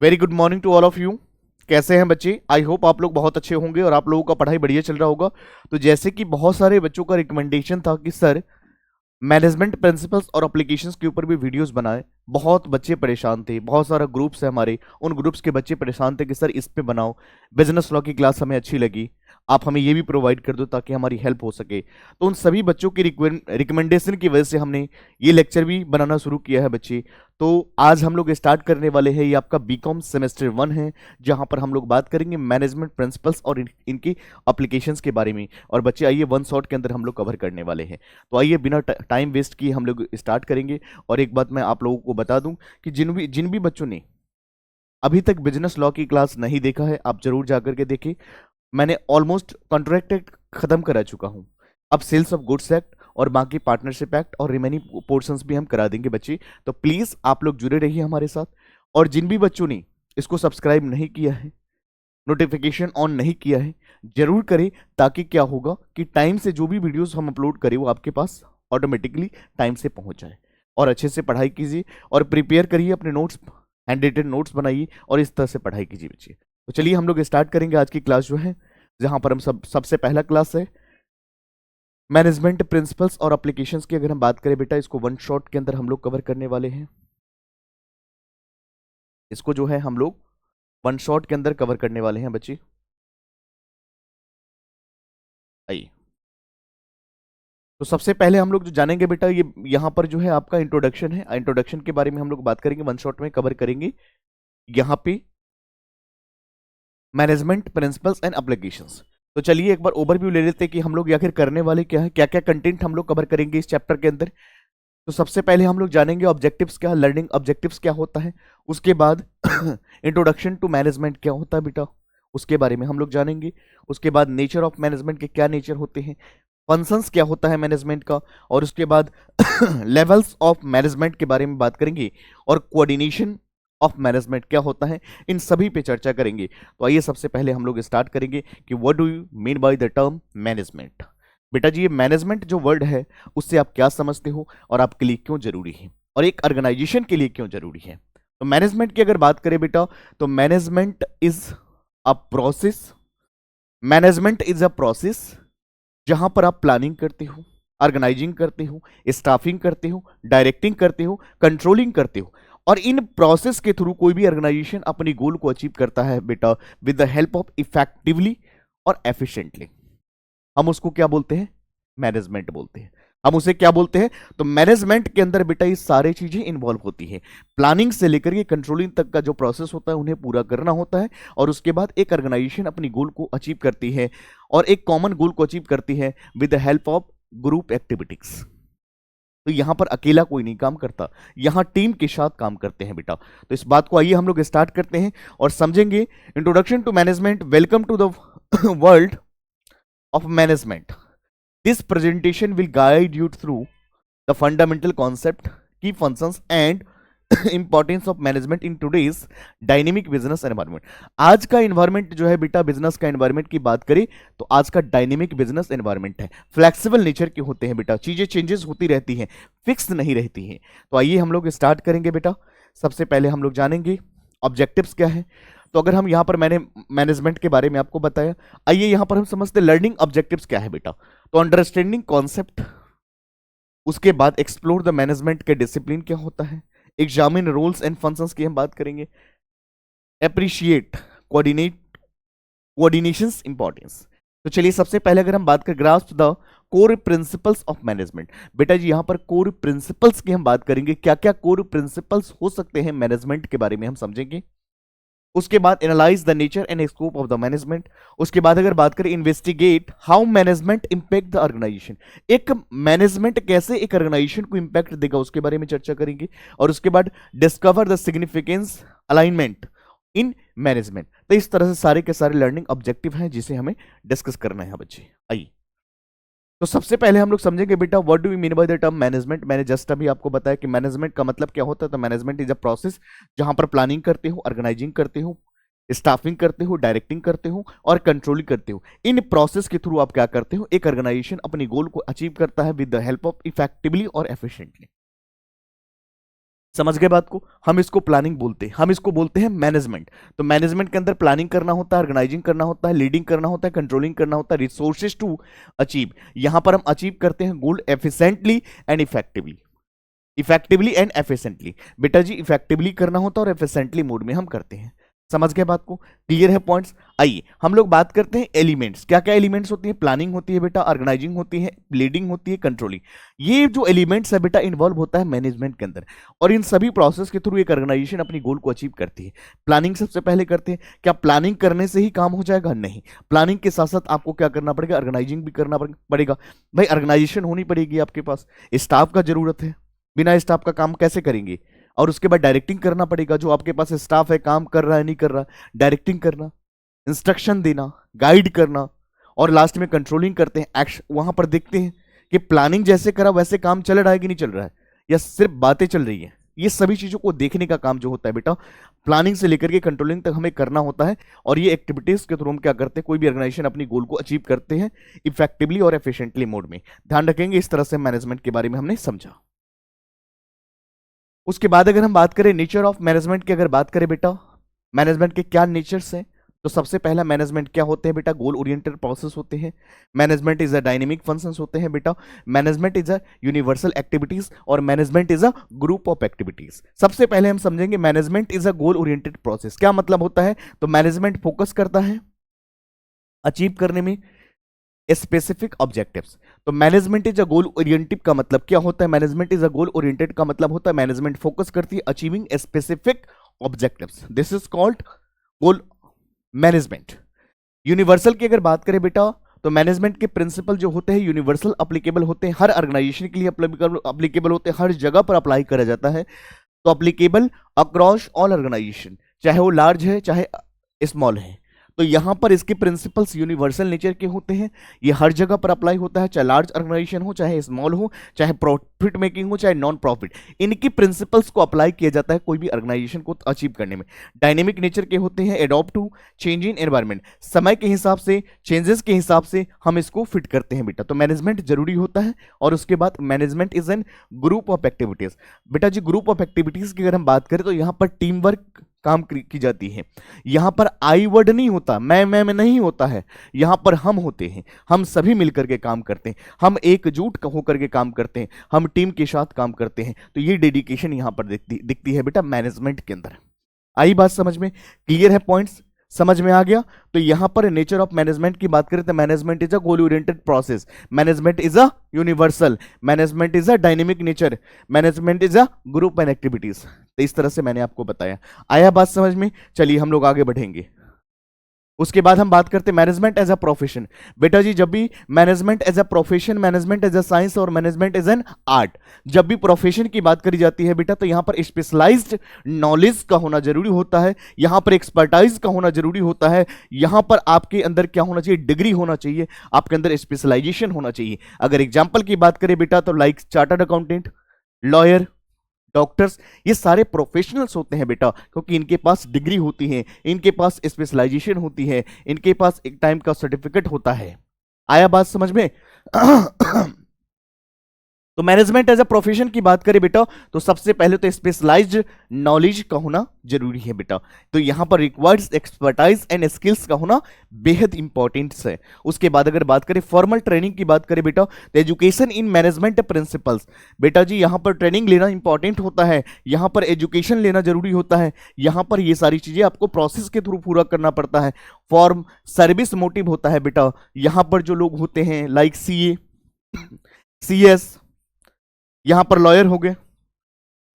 Very good morning to all of you. कैसे हैं बच्चे? आई होप आप लोग बहुत अच्छे होंगे और आप लोगों का पढ़ाई बढ़िया चल रहा होगा। तो जैसे कि बहुत सारे बच्चों का रिकमेंडेशन था कि सर मैनेजमेंट प्रिंसिपल्स और एप्लीकेशंस के ऊपर भी वीडियोस बनाए। बहुत बच्चे परेशान थे, बहुत सारा ग्रुप्स है हमारे, उन ग्रुप्स के बच्चे परेशान थे कि सर इस पे बनाओ। बिजनेस लॉ की क्लास हमें अच्छी लगी, आप हमें ये भी प्रोवाइड कर दो ताकि हमारी हेल्प हो सके। तो उन सभी बच्चों की रिकमेंडेशन की वजह से हमने ये लेक्चर भी बनाना शुरू किया है बच्चे। तो आज हम लोग स्टार्ट करने वाले हैं, ये आपका बीकॉम सेमेस्टर 1 है, जहां पर हम लोग बात करेंगे मैनेजमेंट प्रिंसिपल्स और इनकी एप्लीकेशंस के बारे में। और बच्चे आइए वन शॉट के अंदर हम लोग कवर करने वाले हैं। तो आइए बिना टाइम वेस्ट किए हम लोग स्टार्ट करेंगे। और एक बात मैं आप लोगों को बता दूं कि जिन भी बच्चों ने अभी तक बिजनेस लॉ की क्लास नहीं देखा है, आप जरूर जाकर के देखें। मैंने ऑलमोस्ट कॉन्ट्रैक्ट एक्ट खत्म करा चुका हूं। अब सेल्स ऑफ गुड्स एक्ट और बाकी पार्टनरशिप एक्ट और रिमेनिंग पोर्शंस भी हम करा देंगे बच्चे। तो प्लीज आप लोग जुड़े रहिए हमारे साथ। और जिन भी बच्चों ने इसको सब्सक्राइब नहीं किया है, नोटिफिकेशन ऑन नहीं किया है, जरूर करें। ताकि क्या होगा कि टाइम से जो भी वीडियोस हम अपलोड करें वो आपके पास ऑटोमेटिकली टाइम से पहुंच जाए। और अच्छे से पढ़ाई कीजिए और प्रिपेयर करिए अपने नोट्स, हैंड रिटन नोट्स बनाइए और इस तरह से पढ़ाई कीजिए बच्चे। तो चलिए हम लोग स्टार्ट करेंगे आज की क्लास जो है, जहां पर हम सबसे पहला क्लास है मैनेजमेंट प्रिंसिपल्स और एप्लीकेशंस की। अगर हम बात करें बेटा, इसको वन शॉट के अंदर हम लोग कवर करने वाले हैं। इसको जो है हम लोग वन शॉट के अंदर कवर करने वाले हैं बच्चे। आइए, तो सबसे पहले हम लोग जो जानेंगे बेटा, ये यहाँ पर जो है आपका इंट्रोडक्शन है। इंट्रोडक्शन के बारे में हम लोग बात करेंगे, वन शॉट में कवर करेंगे। यहाँ पे मैनेजमेंट प्रिंसिपल्स एंड एप्लीकेशंस। तो चलिए एक बार ओवरव्यू ले लेते हैं कि हम लोग आखिर करने वाले क्या है, क्या क्या कंटेंट हम लोग कवर करेंगे इस चैप्टर के अंदर। तो सबसे पहले हम लोग जानेंगे ऑब्जेक्टिव्स क्या, लर्निंग ऑब्जेक्टिव्स क्या होता है। उसके बाद इंट्रोडक्शन टू मैनेजमेंट क्या होता है बेटा, उसके बारे में हम लोग जानेंगे। उसके बाद नेचर ऑफ मैनेजमेंट के क्या नेचर होते हैं, फंक्शंस क्या होता है मैनेजमेंट का। और उसके बाद लेवल्स ऑफ मैनेजमेंट के बारे में बात करेंगे। और कोऑर्डिनेशन ऑफ मैनेजमेंट क्या होता है, इन सभी पे चर्चा करेंगे। तो आइए सबसे पहले हम लोग स्टार्ट करेंगे कि what do you mean by the term management. बेटा जी, ये मैनेजमेंट जो वर्ड है उससे आप क्या समझते हो और आपके लिए क्यों जरूरी है, और एक ऑर्गेनाइजेशन के लिए क्यों जरूरी है। तो मैनेजमेंट की अगर बात करें बेटा, तो management is a process. Management is a process जहां पर आप प्लानिंग करते हो, ऑर्गेनाइजिंग करते हो, स्टाफिंग करते हो, डायरेक्टिंग करते हो, कंट्रोलिंग करते हो। और इन प्रोसेस के थ्रू कोई भी ऑर्गेनाइजेशन अपनी गोल को अचीव करता है बेटा with the help of effectively और एफिशिएंटली। हम उसको क्या बोलते हैं? मैनेजमेंट बोलते हैं। हम उसे क्या बोलते हैं? तो मैनेजमेंट के अंदर बेटा ये सारी चीजें इन्वॉल्व होती है। प्लानिंग से लेकर के कंट्रोलिंग तक का जो प्रोसेस होता है उन्हें पूरा करना होता है। और उसके बाद एक ऑर्गेनाइजेशन अपनी गोल को अचीव करती है, और एक कॉमन गोल को अचीव करती है with the help of group activities. तो यहां पर अकेला कोई नहीं काम करता, यहां टीम के साथ काम करते हैं बेटा। तो इस बात को आइए हम लोग स्टार्ट करते हैं और समझेंगे। Introduction to management. Welcome to the world of management. This presentation will guide you through the fundamental concept, key functions and importance of management in today's dynamic business environment. आज का एनवायरमेंट जो है बेटा, business का environment की बात करें तो आज का डायनेमिक बिजनेस एनवायरमेंट है। फ्लेक्सिबल नेचर के होते हैं बेटा, चीजें चेंजेस होती रहती हैं, फिक्स नहीं रहती हैं। तो आइए हम लोग स्टार्ट करेंगे बेटा। सबसे पहले हम लोग जानेंगे ऑब्जेक्टिव्स क्या है। तो अगर हम यहाँ पर मैंने मैनेजमेंट के बारे में आपको बताया, आइए यहाँ पर हम समझते लर्निंग ऑब्जेक्टिव्स क्या है बेटा। तो अंडरस्टैंडिंग कॉन्सेप्ट, उसके बाद एक्सप्लोर द मैनेजमेंट के डिसिप्लिन क्या होता है, एग्जामिन रोल्स एंड फंक्शंस की हम बात करेंगे, अप्रिशिएट कोऑर्डिनेशंस इंपॉर्टेंस। तो चलिए सबसे पहले अगर हम बात करें grasp the core principles of management. बेटा जी यहाँ पर कोर प्रिंसिपल्स की हम बात करेंगे, क्या क्या कोर प्रिंसिपल्स हो सकते हैं मैनेजमेंट के बारे में हम समझेंगे। उसके बाद analyse the nature and scope of the management. उसके बाद अगर बात करें investigate how management impact the organisation, एक मैनेजमेंट कैसे एक ऑर्गेनाइजेशन को इंपैक्ट देगा उसके बारे में चर्चा करेंगे। और उसके बाद discover the significance alignment in management. तो इस तरह से सारे के सारे लर्निंग ऑब्जेक्टिव हैं जिसे हमें डिस्कस करना है बच्चे। आइए, तो सबसे पहले हम लोग समझेंगे बेटा what do we mean by the term management. मैंने जस्ट अभी आपको बताया कि मैनेजमेंट का मतलब क्या होता है। तो मैनेजमेंट इज अ प्रोसेस जहां पर प्लानिंग करते हो, ऑर्गेनाइजिंग करते हो, स्टाफिंग करते हो, डायरेक्टिंग करते हो और कंट्रोलिंग करते हो। इन प्रोसेस के थ्रू आप क्या करते हो, एक ऑर्गेनाइजेशन अपनी गोल को अचीव करता है with the help of effectively और एफिशिएंटली। समझ गए बात को? हम इसको प्लानिंग बोलते हैं, हम इसको बोलते हैं मैनेजमेंट। तो मैनेजमेंट के अंदर प्लानिंग करना होता है, ऑर्गेनाइजिंग करना होता है, लीडिंग करना होता है, कंट्रोलिंग करना होता है, रिसोर्सेज टू अचीव। यहां पर हम अचीव करते हैं goal efficiently and effectively. Effectively and efficiently, बेटा जी इफेक्टिवली करना होता है और एफिशिएंटली मोड में हम करते हैं। समझ गए बात को? क्लियर है पॉइंट्स? आइए हम लोग बात करते हैं एलिमेंट्स। क्या क्या एलिमेंट्स होती है? प्लानिंग होती है बेटा, ऑर्गेनाइजिंग होती है, लीडिंग होती है, कंट्रोलिंग। ये जो एलिमेंट्स है बेटा इन्वॉल्व होता है मैनेजमेंट के अंदर, और इन सभी प्रोसेस के थ्रू एक ऑर्गेनाइजेशन अपनी गोल को अचीव करती है। प्लानिंग सबसे पहले करते हैं। क्या प्लानिंग करने से ही काम हो जाएगा? नहीं, प्लानिंग के साथ साथ आपको क्या करना पड़ेगा? ऑर्गेनाइजिंग भी करना पड़ेगा। भाई ऑर्गेनाइजेशन होनी पड़ेगी, आपके पास स्टाफ का जरूरत है, बिना स्टाफ का काम कैसे करेंगे? और उसके बाद डायरेक्टिंग करना पड़ेगा, जो आपके पास स्टाफ है काम कर रहा है नहीं कर रहा, डायरेक्टिंग करना, इंस्ट्रक्शन देना, गाइड करना, और लास्ट में कंट्रोलिंग करते हैं। एक्शन वहां पर देखते हैं कि प्लानिंग जैसे करा वैसे काम चल रहा है कि नहीं चल रहा है, या सिर्फ बातें चल रही है। ये सभी चीजों को देखने का काम जो होता है बेटा प्लानिंग से लेकर के कंट्रोलिंग तक हमें करना होता है। और ये एक्टिविटीज के थ्रू हम क्या करते हैं? कोई भी ऑर्गेनाइजेशन अपनी गोल को अचीव करते हैं इफेक्टिवली और एफिशिएंटली मोड में। ध्यान रखेंगे, इस तरह से मैनेजमेंट के बारे में हमने समझा। उसके बाद अगर हम बात करें नेचर ऑफ मैनेजमेंट की, अगर बात करें बेटा मैनेजमेंट के क्या नेचर्स हैं, तो सबसे पहला मैनेजमेंट क्या होते हैं बेटा? गोल ओरिएंटेड प्रोसेस होते हैं। Management is a dynamic functions होते हैं बेटा। Management is a universal activities, और management is a group of activities. सबसे पहले हम समझेंगे management is a goal oriented process. क्या मतलब होता है? तो मैनेजमेंट फोकस करता है अचीव करने में स्पेसिफिक ऑब्जेक्टिव्स। तो management is a goal oriented का मतलब क्या होता है? Management is a goal oriented का मतलब होता है मैनेजमेंट फोकस करती है achieving specific objectives. This is called goal management. Universal की अगर बात करें बेटा, तो मैनेजमेंट के प्रिंसिपल जो होते हैं यूनिवर्सल अप्लीकेबल होते हैं, हर ऑर्गेनाइजेशन के लिए अप्लीकेबल होते हैं, हर जगह पर अप्लाई करा जाता है। तो अप्लीकेबल अक्रॉस ऑल ऑर्गेनाइजेशन, चाहे वो लार्ज है चाहे स्मॉल है। तो यहां पर इसके प्रिंसिपल्स यूनिवर्सल नेचर के होते हैं, ये हर जगह पर अप्लाई होता है, चाहे लार्ज ऑर्गेनाइजेशन हो, चाहे स्मॉल हो, चाहे प्रॉफिट मेकिंग हो, चाहे नॉन प्रॉफिट। इनकी प्रिंसिपल्स को अप्लाई किया जाता है कोई भी ऑर्गेनाइजेशन को अचीव करने में। डायनेमिक नेचर के होते हैं, adopt to change in environment, समय के हिसाब से, चेंजेस के हिसाब से हम इसको फिट करते हैं बेटा। तो मैनेजमेंट जरूरी होता है। और उसके बाद management is an group of activities. बेटा जी ग्रुप ऑफ एक्टिविटीज की अगर हम बात करें, तो यहां पर टीम वर्क काम की जाती है। यहां पर आई वर्ड नहीं होता, मैं में नहीं होता है, यहां पर हम होते हैं। हम सभी मिलकर के काम करते हैं, हम एकजुट होकर के काम करते हैं, हम टीम के साथ काम करते हैं। तो ये डेडिकेशन यहां पर दिखती है बेटा मैनेजमेंट के अंदर। आई बात समझ में? क्लियर है? पॉइंट्स समझ में आ गया? तो यहां पर नेचर ऑफ मैनेजमेंट की बात करें तो management is a goal oriented process, management is a universal, management is a dynamic nature, management is a group and activities. तो इस तरह से मैंने आपको बताया। आया बात समझ में? चलिए हम लोग आगे बढ़ेंगे। उसके बाद हम बात करते हैं मैनेजमेंट एज अ प्रोफेशन। बेटा जी जब भी management as a profession, management as a science और मैनेजमेंट एज एन आर्ट, जब भी प्रोफेशन की बात करी जाती है बेटा, तो यहां पर स्पेशलाइज्ड नॉलेज का होना जरूरी होता है, यहां पर एक्सपर्टाइज का होना जरूरी होता है, यहां पर आपके अंदर क्या होना चाहिए? डिग्री होना चाहिए, आपके अंदर स्पेशलाइजेशन होना चाहिए। अगर एग्जाम्पल की बात करें बेटा, तो like chartered accountant, lawyer, doctors, ये सारे प्रोफेशनल्स होते हैं बेटा, क्योंकि इनके पास डिग्री होती है, इनके पास स्पेशलाइजेशन होती है, इनके पास एक टाइम का सर्टिफिकेट होता है। आया बात समझ में? तो मैनेजमेंट एज अ प्रोफेशन की बात करें बेटा, तो सबसे पहले तो स्पेशलाइज्ड नॉलेज का होना जरूरी है बेटा। तो यहां पर रिक्वायर्ड एक्सपर्टाइज एंड स्किल्स का होना बेहद इंपॉर्टेंट है। उसके बाद अगर बात करें फॉर्मल ट्रेनिंग की बात करें बेटा, तो एजुकेशन इन मैनेजमेंट प्रिंसिपल्स। बेटा जी यहां पर ट्रेनिंग लेना इंपॉर्टेंट होता है, यहां पर एजुकेशन लेना जरूरी होता है, यहां पर ये सारी चीजें आपको प्रोसेस के थ्रू पूरा करना पड़ता है। फॉर्म सर्विस मोटिव होता है बेटा, यहां पर जो लोग होते हैं लाइक सीए, सीएस, यहां पर लॉयर हो गए,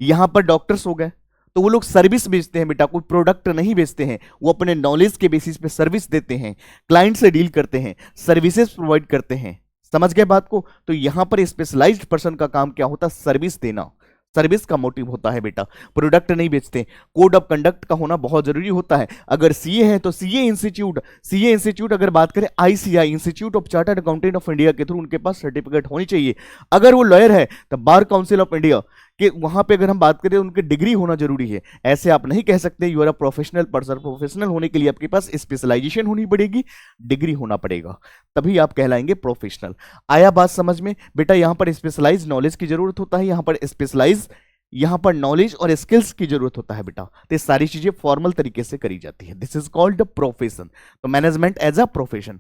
यहां पर डॉक्टर्स हो गए, तो वो लोग सर्विस बेचते हैं बेटा, कोई प्रोडक्ट नहीं बेचते हैं, वो अपने नॉलेज के बेसिस पे सर्विस देते हैं, क्लाइंट से डील करते हैं, सर्विसेज प्रोवाइड करते हैं। समझ गए बात को? तो यहां पर स्पेशलाइज्ड पर्सन का काम क्या होता है? सर्विस देना, सर्विस का मोटिव होता है बेटा, प्रोडक्ट नहीं बेचते। कोड ऑफ कंडक्ट का होना बहुत जरूरी होता है। अगर सीए है तो सीए इंस्टीट्यूट अगर बात करें, ICI institute of chartered accountant of India के थ्रू उनके पास सर्टिफिकेट होनी चाहिए। अगर वो लॉयर है तो बार काउंसिल ऑफ इंडिया कि वहां पे अगर हम बात करें उनकी डिग्री होना जरूरी है। ऐसे आप नहीं कह सकते you are a professional person. Professional होने के लिए आपके पास स्पेशलाइजेशन होनी पड़ेगी, डिग्री होना पड़ेगा, तभी आप कहलाएंगे प्रोफेशनल। आया बात समझ में? बेटा यहां पर स्पेशलाइज नॉलेज की जरूरत होता है, यहां पर स्पेशलाइज यहां पर नॉलेज और स्किल्स की जरूरत होता है बेटा, तो ये सारी चीजें फॉर्मल तरीके से करी जाती है। This is called profession. तो management as a profession.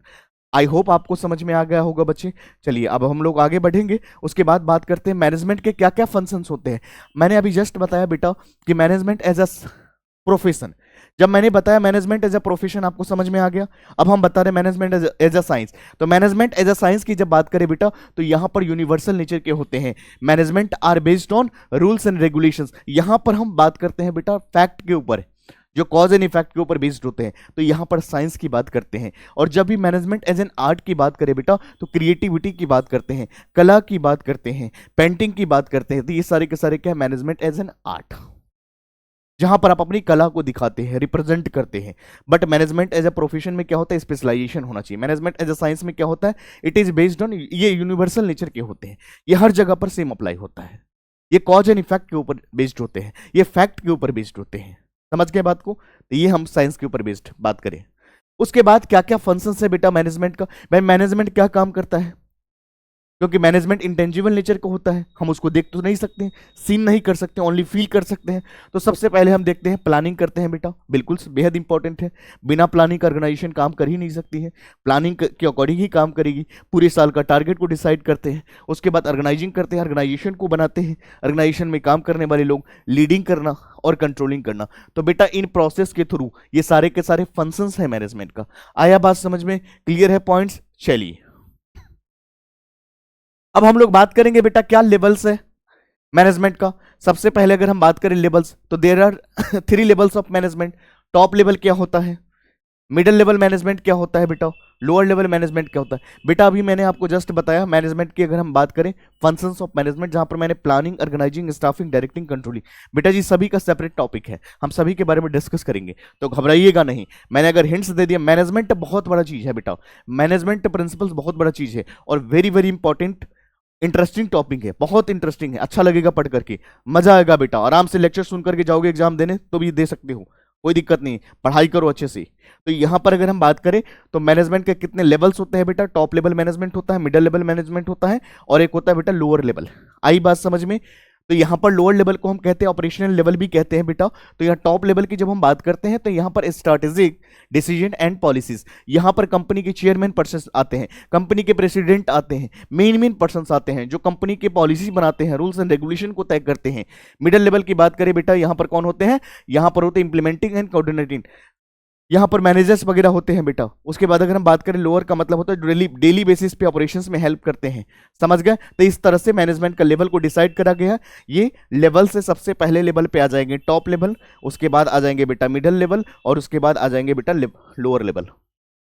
I hope आपको समझ में आ गया होगा बच्चे। चलिए अब हम लोग आगे बढ़ेंगे, उसके बाद बात करते हैं मैनेजमेंट के क्या क्या फंक्शंस होते हैं। मैंने अभी जस्ट बताया बेटा कि मैनेजमेंट एज अ प्रोफेशन। जब मैंने बताया मैनेजमेंट एज अ प्रोफेशन आपको समझ में आ गया। अब हम बता रहे मैनेजमेंट एज अ साइंस। तो मैनेजमेंट एज अ साइंस की जब बात करें बेटा, तो यहां पर यूनिवर्सल नेचर के होते हैं। Management are based on rules and regulations. यहां पर हम बात करते हैं बेटा फैक्ट के ऊपर, जो कॉज एंड इफेक्ट के ऊपर बेस्ड होते हैं। तो यहां पर साइंस की बात करते हैं। और जब भी मैनेजमेंट एज एन आर्ट की बात करें बेटा, तो क्रिएटिविटी की बात करते हैं, कला की बात करते हैं, पेंटिंग की बात करते हैं। तो ये सारे के सारे क्या है, मैनेजमेंट एज एन आर्ट, जहां पर आप अपनी कला को दिखाते हैं, रिप्रेजेंट करते हैं। But management as a profession में क्या होता है, स्पेशलाइजेशन होना चाहिए। मैनेजमेंट एज अ साइंस में क्या होता है, इट इज बेस्ड ऑन, ये यूनिवर्सल नेचर के होते हैं, ये हर जगह पर सेम अप्लाई होता है। ये कॉज एंड इफेक्ट के ऊपर बेस्ड होते हैं, ये फैक्ट के ऊपर बेस्ड होते हैं। समझ गए बात को? तो ये हम साइंस के ऊपर बेस्ड बात करें। उसके बाद क्या क्या फंक्शंस है बेटा मैनेजमेंट का। भाई मैनेजमेंट क्या काम करता है, क्योंकि मैनेजमेंट इंटेंजिबल नेचर का होता है, हम उसको देख तो नहीं सकते, सीन नहीं कर सकते, ओनली फील कर सकते हैं। तो सबसे पहले हम देखते हैं प्लानिंग करते हैं बेटा, बिल्कुल बेहद इंपॉर्टेंट है। बिना प्लानिंग का ऑर्गेनाइजेशन काम कर ही नहीं सकती है, प्लानिंग के अकॉर्डिंग ही काम करेगी। पूरे साल का टारगेट को डिसाइड करते हैं, उसके बाद ऑर्गेनाइजिंग करते हैं, ऑर्गेनाइजेशन को बनाते हैं, ऑर्गेनाइजेशन में काम करने वाले लोग, लीडिंग करना और कंट्रोलिंग करना। तो बेटा इन प्रोसेस के थ्रू ये सारे के सारे फंक्शंस है मैनेजमेंट का। आया बात समझ में, क्लियर है पॉइंट्स? चलिए अब हम लोग बात करेंगे बेटा क्या लेवल्स है मैनेजमेंट का। सबसे पहले अगर हम बात करें लेवल्स, तो there are 3 levels of management. Top level क्या होता है, मिडिल लेवल मैनेजमेंट क्या होता है बेटा, लोअर लेवल मैनेजमेंट क्या होता है। बेटा अभी मैंने आपको जस्ट बताया मैनेजमेंट की अगर हम बात करें फंक्शंस ऑफ मैनेजमेंट, जहां पर मैंने planning, organising, staffing, directing, controlling. बेटा जी सभी का सेपरेट टॉपिक है, हम सभी के बारे में डिस्कस करेंगे, तो घबराइएगा नहीं। मैंने अगर हिंट्स दे दिया, मैनेजमेंट बहुत बड़ा चीज है बेटा, मैनेजमेंट प्रिंसिपल्स बहुत बड़ा चीज है और very very important interesting topic है, बहुत इंटरेस्टिंग है, अच्छा लगेगा पढ़ करके, मजा आएगा बेटा। आराम से लेक्चर सुन करके जाओगे एग्जाम देने तो भी दे सकते हो, कोई दिक्कत नहीं, पढ़ाई करो अच्छे से। तो यहां पर अगर हम बात करें तो मैनेजमेंट के कितने लेवल्स होते हैं बेटा, टॉप लेवल मैनेजमेंट होता है, मिडिल लेवल मैनेजमेंट होता है और एक होता है बेटा लोअर लेवल। आई बात समझ में? तो यहां पर लोअर लेवल को हम कहते हैं ऑपरेशनल लेवल भी कहते हैं बेटा। तो यहाँ टॉप लेवल की जब हम बात करते हैं तो यहां पर स्ट्रैटेजिक डिसीजन एंड पॉलिसीज, यहां पर कंपनी के चेयरमैन पर्सन आते हैं, कंपनी के प्रेसिडेंट आते हैं, मेन पर्सन आते हैं जो कंपनी के पॉलिसी बनाते हैं, रूल्स एंड रेगुलेशन को तय करते हैं। मिडिल लेवल की बात करें बेटा, यहां पर कौन होते हैं, यहां पर होते हैं इंप्लीमेंटिंग एंड कोऑर्डिनेटिंग, यहाँ पर मैनेजर्स वगैरह होते हैं बेटा। उसके बाद अगर हम बात करें लोअर का मतलब होता है डेली बेसिस पे ऑपरेशंस में हेल्प करते हैं। समझ गए? तो इस तरह से मैनेजमेंट का लेवल को डिसाइड करा गया है। ये लेवल से सबसे पहले लेवल पे आ जाएंगे टॉप लेवल, उसके बाद आ जाएंगे बेटा मिडिल लेवल और उसके बाद आ जाएंगे बेटा लोअर लेवल।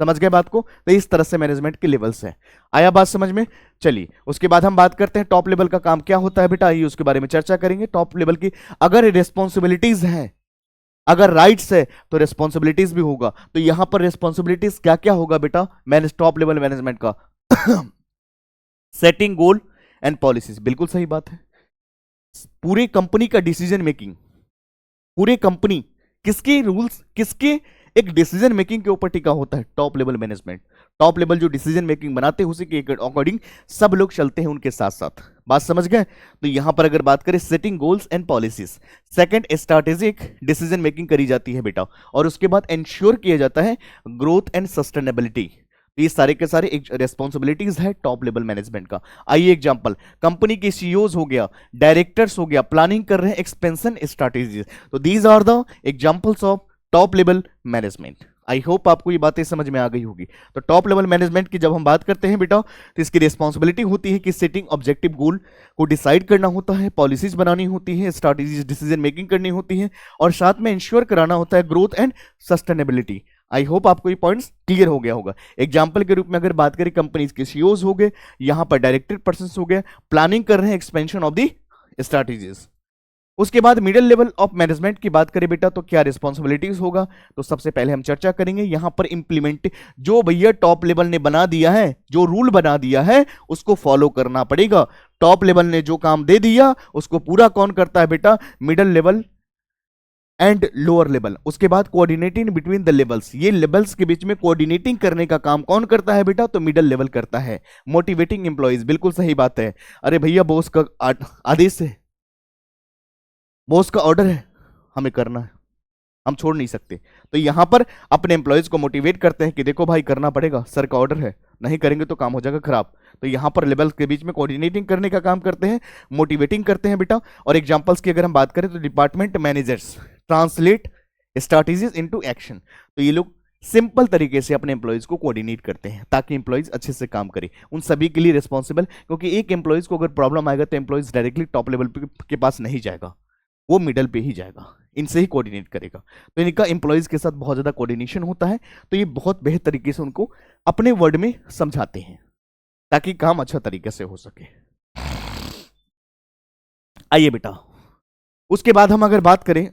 समझ गए बात को? तो इस तरह से मैनेजमेंट के लेवल्स है। आया बात समझ में? चलिए उसके बाद हम बात करते हैं टॉप लेवल का काम क्या होता है बेटा, आइए उसके बारे में चर्चा करेंगे। टॉप लेवल की अगर रिस्पॉन्सिबिलिटीज है, अगर राइट्स है तो रिस्पॉन्सिबिलिटीज भी होगा। तो यहां पर रिस्पॉन्सिबिलिटीज क्या क्या होगा बेटा मैनेज टॉप लेवल मैनेजमेंट का सेटिंग गोल एंड पॉलिसीज, बिल्कुल सही बात है। पूरे कंपनी का डिसीजन मेकिंग, पूरे कंपनी किसके रूल्स, किसके एक डिसीजन मेकिंग के ऊपर टिका होता है, top level management. Top level जो डिसीजन मेकिंग बनाते हैं उसी के अकॉर्डिंग सब लोग चलते हैं उनके साथ साथ। बात समझ गए? तो यहां पर अगर बात करें setting goals and policies, second strategic decision making करी जाती है बेटा, और उसके बाद इंश्योर किया जाता है ग्रोथ एंड सस्टेनेबिलिटी। तो ये सारे के सारे एक रिस्पॉन्सिबिलिटीज है टॉप लेवल मैनेजमेंट का। आइए एग्जांपल, कंपनी के सीईओज हो गया, डायरेक्टर्स हो गया, प्लानिंग कर रहे हैं एक्सपेंशन स्ट्रैटेजीज। तो these are the examples of top level management. I hope आपको ये बातें समझ में आ गई होगी। तो टॉप लेवल मैनेजमेंट की जब हम बात करते हैं बेटा, तो इसकी रिस्पॉन्सिबिलिटी होती है कि सेटिंग ऑब्जेक्टिव गोल को डिसाइड करना होता है, पॉलिसीज बनानी होती है, स्ट्रैटेजीज डिसीजन मेकिंग करनी होती है और साथ में इंश्योर कराना होता है growth and sustainability. I hope आपको ये पॉइंट्स क्लियर हो गया होगा। एग्जाम्पल के रूप में अगर बात करें, कंपनीज के सीईओज हो गए, यहां पर डायरेक्टर पर्सन हो गए, प्लानिंग कर रहे हैं एक्सपेंशन ऑफ दी स्ट्रैटेजीज। उसके बाद मिडिल लेवल ऑफ मैनेजमेंट की बात करें बेटा, तो क्या रिस्पॉन्सिबिलिटीज होगा, तो सबसे पहले हम चर्चा करेंगे यहां पर इंप्लीमेंट, जो भैया टॉप लेवल ने बना दिया है, जो रूल बना दिया है उसको फॉलो करना पड़ेगा। टॉप लेवल ने जो काम दे दिया उसको पूरा कौन करता है बेटा, middle level and lower level. उसके बाद कोऑर्डिनेटिंग बिटवीन द लेवल्स, ये लेवल्स के बीच में कोऑर्डिनेटिंग करने का काम कौन करता है बेटा, तो मिडिल लेवल करता है। मोटिवेटिंग एम्प्लॉइज, बिल्कुल सही बात है। अरे भैया बॉस का आदेश है, बॉस का ऑर्डर है, हमें करना है, हम छोड़ नहीं सकते। तो यहां पर अपने एम्प्लॉयज को मोटिवेट करते हैं कि देखो भाई करना पड़ेगा, सर का ऑर्डर है, नहीं करेंगे तो काम हो जाएगा खराब। तो यहां पर लेवल्स के बीच में कोऑर्डिनेटिंग करने का काम करते हैं, मोटिवेटिंग करते हैं बेटा। और एग्जांपल्स की अगर हम बात करें तो department managers translate strategies into action. तो ये लोग सिंपल तरीके से अपने एम्प्लॉयज को कोऑर्डिनेट करते हैं ताकि एम्प्लॉयज अच्छे से काम करें, उन सभी के लिए रिस्पॉन्सिबल। क्योंकि एक एम्प्लॉयज को अगर प्रॉब्लम आएगा तो एम्प्लॉयज डायरेक्टली टॉप लेवल के पास नहीं जाएगा, वो मिडल पे ही जाएगा, इनसे ही कोऑर्डिनेट करेगा। तो इनका एम्प्लॉयज के साथ बहुत ज्यादा कोऑर्डिनेशन होता है। तो ये बहुत बेहतर तरीके से उनको अपने वर्ड में समझाते हैं ताकि काम अच्छा तरीके से हो सके। आइए बेटा, उसके बाद हम अगर बात करें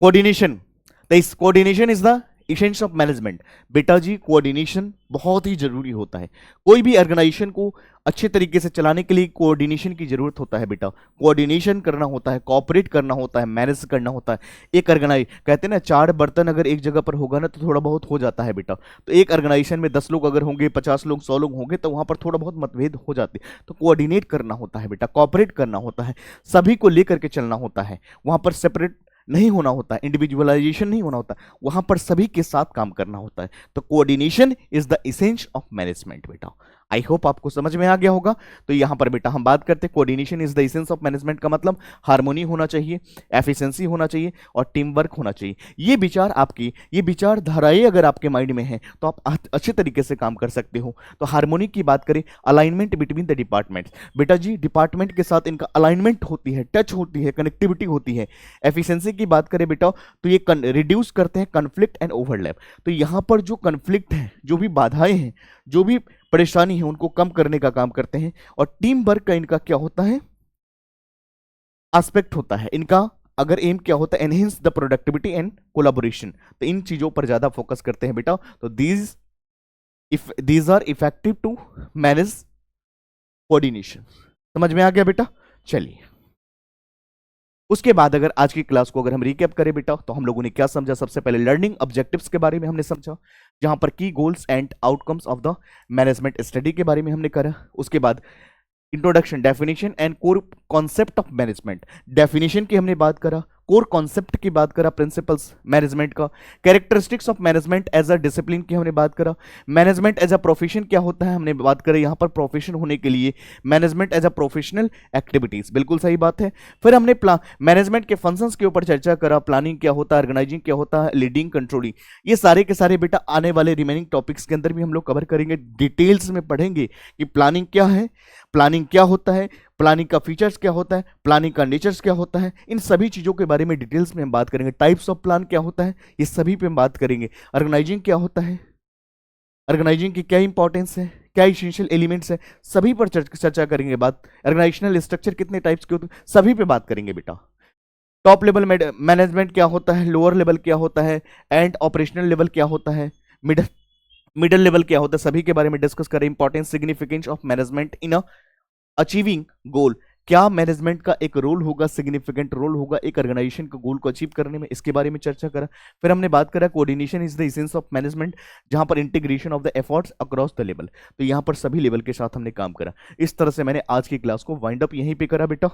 कोऑर्डिनेशन, तो इस coordination is the essence of management. बेटा जी कोऑर्डिनेशन बहुत ही जरूरी होता है। कोई भी ऑर्गेनाइजेशन को अच्छे तरीके से चलाने के लिए कोऑर्डिनेशन की जरूरत होता है बेटा। कोऑर्डिनेशन करना होता है, कोऑपरेट करना होता है, मैनेज करना होता है। एक ऑर्गेनाइज कहते हैं ना, 4 बर्तन अगर एक जगह पर होगा ना तो थोड़ा बहुत हो जाता है बेटा। तो एक ऑर्गेनाइजेशन में 10 लोग अगर होंगे, 50 लोग, 100 लोग होंगे तो वहां पर थोड़ा बहुत मतभेद हो जाते हैं। तो कोऑर्डिनेट करना होता है बेटा, कोऑपरेट करना होता है, सभी को लेकर के चलना होता है। वहां पर सेपरेट नहीं होना होता है, इंडिविजुअलाइजेशन नहीं होना होता, वहां पर सभी के साथ काम करना होता है। तो coordination is the essence of management बेटा। आई होप आपको समझ में आ गया होगा। तो यहां पर बेटा हम बात करते हैं coordination is the essence of management का मतलब हार्मोनी होना चाहिए, एफिशिएंसी होना चाहिए और टीम वर्क होना चाहिए। ये विचार आपकी, ये विचारधाराएं अगर आपके माइंड में है तो आप अच्छे तरीके से काम कर सकते हो। तो हार्मोनी की बात करें, अलाइनमेंट बिटवीन द डिपार्टमेंट्स। बेटा जी डिपार्टमेंट के साथ इनका अलाइनमेंट होती है, टच होती है, कनेक्टिविटी होती है। एफिशिएंसी की बात करें बेटा तो ये रिड्यूस करते हैं कन्फ्लिक्ट एंड ओवरलैप। तो यहां पर जो कन्फ्लिक्ट है, जो भी बाधाएं हैं, जो भी परेशानी है, उनको कम करने का काम करते हैं। और टीम वर्क का इनका क्या होता है, एस्पेक्ट होता है इनका। अगर एम क्या होता है, enhance the productivity and collaboration. तो इन चीजों पर ज्यादा फोकस करते हैं बेटा। तो these are effective to manage coordination. समझ में आ गया बेटा। चलिए उसके बाद अगर आज की क्लास को अगर हम रिकैप करें बेटा तो हम लोगों ने क्या समझा। सबसे पहले लर्निंग ऑब्जेक्टिव्स के बारे में हमने समझा, जहां पर की goals and outcomes of the management study के बारे में हमने करा। उसके बाद introduction, definition and core concept of management. Definition की हमने बात करा, कोर कॉन्सेप्ट की बात करा, प्रिंसिपल्स मैनेजमेंट का। Characteristics of management as a discipline की हमने बात करा। मैनेजमेंट एज अ प्रोफेशन क्या होता है हमने बात करी। यहां पर प्रोफेशन होने के लिए management as a professional activities, बिल्कुल सही बात है। फिर हमने मैनेजमेंट के फंक्शंस के ऊपर चर्चा करा। प्लानिंग क्या होता है, ऑर्गेनाइजिंग क्या होता है, लीडिंग, कंट्रोलिंग। ये सारे के सारे बेटा आने वाले रिमेनिंग टॉपिक्स के अंदर भी हम लोग कवर करेंगे, डिटेल्स में पढ़ेंगे कि प्लानिंग क्या है, प्लानिंग क्या होता है, प्लानिंग का फीचर्स क्या होता है, प्लानिंग का नेचर्स क्या होता है। इन सभी चीजों के बारे में डिटेल्स में हम बात करेंगे। टाइप्स ऑफ प्लान क्या होता है, ये सभी पे हम बात करेंगे। ऑर्गेनाइजिंग क्या होता है, ऑर्गेनाइजिंग की क्या इंपॉर्टेंस है, क्या इसेंशियल एलिमेंट्स है, सभी पर चर्चा करेंगे। बात ऑर्गेनाइजेशनल स्ट्रक्चर कितने टाइप्स के होते हैं, सभी पे बात करेंगे बेटा। टॉप लेवल मैनेजमेंट क्या होता है, लोअर लेवल क्या होता है, एंड ऑपरेशनल लेवल क्या होता है, मिडल मिडल लेवल क्या होता है, सभी के बारे में डिस्कस करें। Importance, significance of management in achieving goal. क्या मैनेजमेंट का एक रोल होगा, सिग्निफिकेंट रोल होगा एक ऑर्गेनाइजेशन का गोल को अचीव करने में, इसके बारे में चर्चा करा। फिर हमने बात करा coordination is the essence of management, जहां पर integration of the efforts across the level. तो यहां पर सभी लेवल के साथ हमने काम करा। इस तरह से मैंने आज की क्लास को वाइंड अप यहीं पे करा बेटा।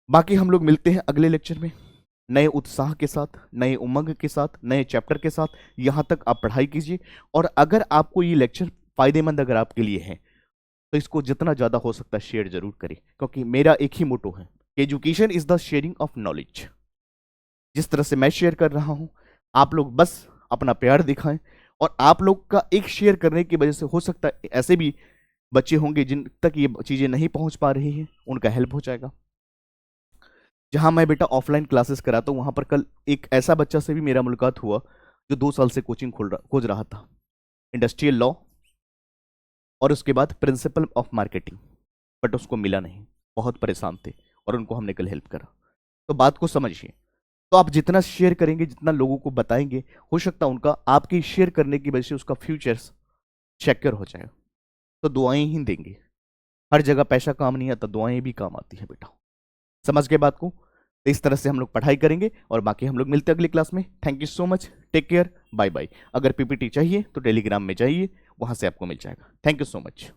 बाकी हम लोग मिलते हैं अगले लेक्चर में नए उत्साह के साथ, नए उमंग के साथ, नए चैप्टर के साथ। यहां तक आप पढ़ाई कीजिए और अगर आपको ये लेक्चर फायदेमंद अगर आपके लिए है तो इसको जितना ज्यादा हो सकता है शेयर जरूर करें, क्योंकि मेरा एक ही मोटो है, education is the sharing of knowledge. जिस तरह से मैं शेयर कर रहा हूं, आप लोग बस अपना प्यार दिखाएं और आप लोग का एक शेयर करने की वजह से हो सकता है ऐसे भी बच्चे होंगे जिन तक ये चीजें नहीं पहुंच पा रही हैं, उनका हेल्प हो जाएगा। जहां मैं बेटा ऑफलाइन क्लासेस कराता हूं, वहां पर कल एक ऐसा बच्चा से भी मेरा मुलाकात हुआ जो 2 साल से कोचिंग खोज रहा था, इंडस्ट्रियल लॉ और उसके बाद प्रिंसिपल ऑफ मार्केटिंग, बट उसको मिला नहीं, बहुत परेशान थे और उनको हमने कल हेल्प करा। तो बात को समझिए। तो आप जितना शेयर करेंगे, जितना लोगों को बताएंगे, हो सकता है उनका आपके शेयर करने की वजह से उसका फ्यूचर्स सिक्योर हो जाए। तो दुआएं ही देंगे, हर जगह पैसा काम नहीं आता, दुआएं भी काम आती है बेटा। समझ गए बात को। तो इस तरह से हम लोग पढ़ाई करेंगे और बाकी हम लोग मिलते हैं अगली क्लास में। Thank you so much, take care, bye bye. अगर पीपीटी चाहिए तो टेलीग्राम में जाइए, वहां से आपको मिल जाएगा। Thank you so much.